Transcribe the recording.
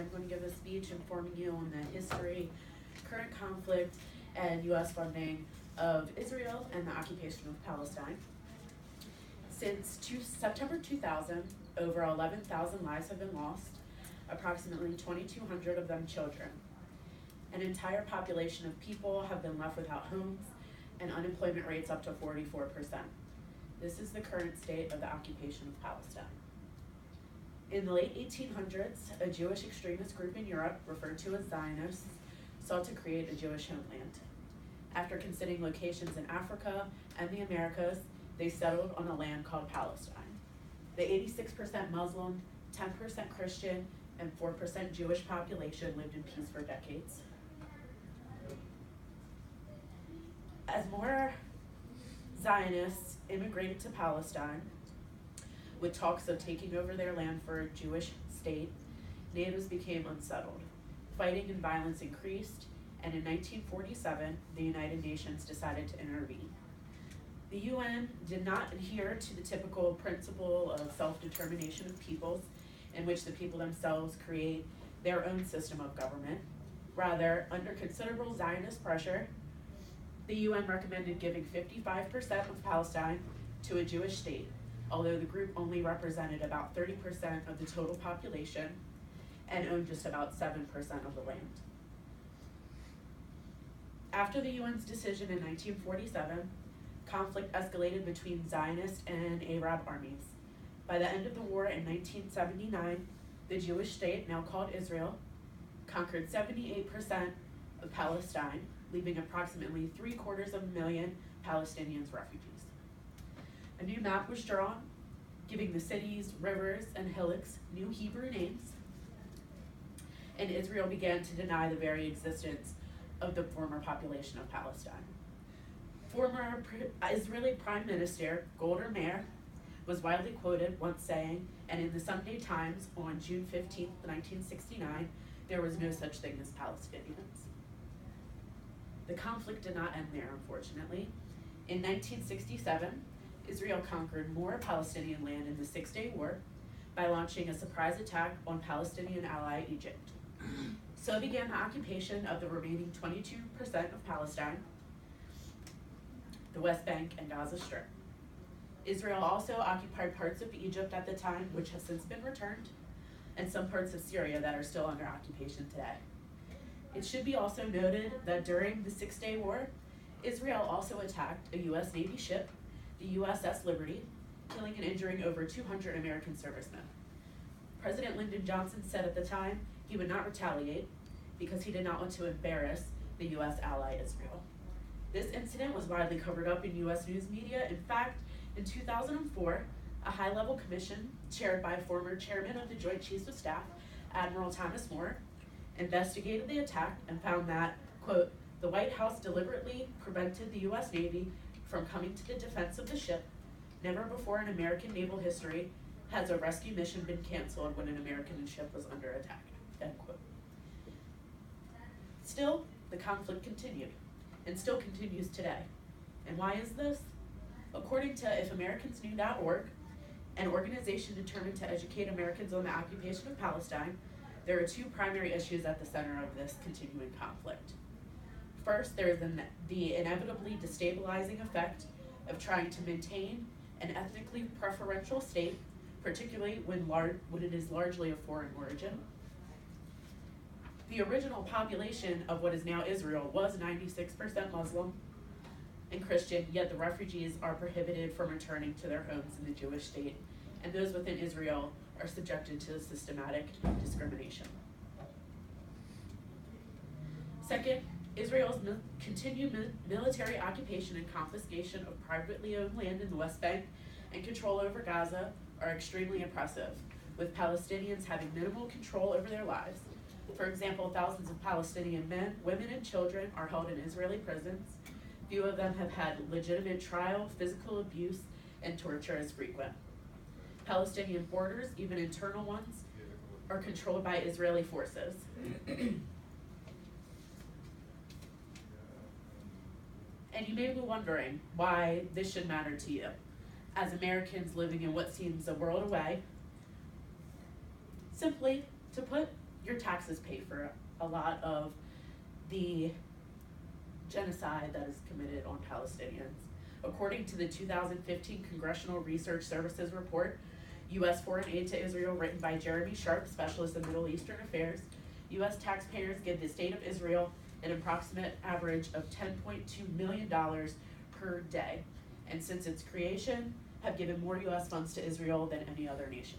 I'm going to give a speech informing you on the history, current conflict, and U.S. funding of Israel and the occupation of Palestine. Since September 2000, over 11,000 lives have been lost, approximately 2,200 of them children. An entire population of people have been left without homes, and unemployment rates up to 44%. This is the current state of the occupation of Palestine. In the late 1800s, a Jewish extremist group in Europe, referred to as Zionists, sought to create a Jewish homeland. After considering locations in Africa and the Americas, they settled on a land called Palestine. The 86% Muslim, 10% Christian, and 4% Jewish population lived in peace for decades. As more Zionists immigrated to Palestine, with talks of taking over their land for a Jewish state, natives became unsettled. Fighting and violence increased, and in 1947, the United Nations decided to intervene. The UN did not adhere to the typical principle of self-determination of peoples, in which the people themselves create their own system of government. Rather, under considerable Zionist pressure, the UN recommended giving 55% of Palestine to a Jewish state, although the group only represented about 30% of the total population and owned just about 7% of the land. After the UN's decision in 1947, conflict escalated between Zionist and Arab armies. By the end of the war in 1979, the Jewish state, now called Israel, conquered 78% of Palestine, leaving approximately 750,000 Palestinians refugees. A new map was drawn, giving the cities, rivers, and hillocks new Hebrew names, and Israel began to deny the very existence of the former population of Palestine. Former Israeli Prime Minister Golda Meir was widely quoted once saying, and in the Sunday Times on June 15, 1969, there was no such thing as Palestinians. The conflict did not end there, unfortunately. In 1967, Israel conquered more Palestinian land in the Six-Day War by launching a surprise attack on Palestinian ally Egypt. So began the occupation of the remaining 22% of Palestine, the West Bank, and Gaza Strip. Israel also occupied parts of Egypt at the time, which has since been returned, and some parts of Syria that are still under occupation today. It should be also noted that during the Six-Day War, Israel also attacked a U.S. Navy ship, the USS Liberty, killing and injuring over 200 American servicemen. President Lyndon Johnson said at the time he would not retaliate because he did not want to embarrass the U.S. ally Israel. This incident was widely covered up in U.S. news media. In fact, in 2004, a high-level commission chaired by former chairman of the Joint Chiefs of Staff, Admiral Thomas Moore, investigated the attack and found that, quote, the White House deliberately prevented the U.S. Navy from coming to the defense of the ship. Never before in American naval history has a rescue mission been canceled when an American ship was under attack, end quote. Still, the conflict continued, and still continues today. And why is this? According to IfAmericansKnew.org, an organization determined to educate Americans on the occupation of Palestine, there are two primary issues at the center of this continuing conflict. First, there is the inevitably destabilizing effect of trying to maintain an ethnically preferential state, particularly when it is largely of foreign origin. The original population of what is now Israel was 96% Muslim and Christian, yet the refugees are prohibited from returning to their homes in the Jewish state, and those within Israel are subjected to systematic discrimination. Second, Israel's continued military occupation and confiscation of privately owned land in the West Bank and control over Gaza are extremely oppressive, with Palestinians having minimal control over their lives. For example, thousands of Palestinian men, women, and children are held in Israeli prisons. Few of them have had legitimate trial, physical abuse, and torture is frequent. Palestinian borders, even internal ones, are controlled by Israeli forces. And you may be wondering why this should matter to you, as Americans living in what seems a world away. Simply, to put your taxes pay for a lot of the genocide that is committed on Palestinians. According to the 2015 Congressional Research Services report, U.S. foreign aid to Israel, written by Jeremy Sharp, specialist in Middle Eastern affairs, U.S. taxpayers give the state of Israel an approximate average of $10.2 million per day, and since its creation, have given more U.S. funds to Israel than any other nation.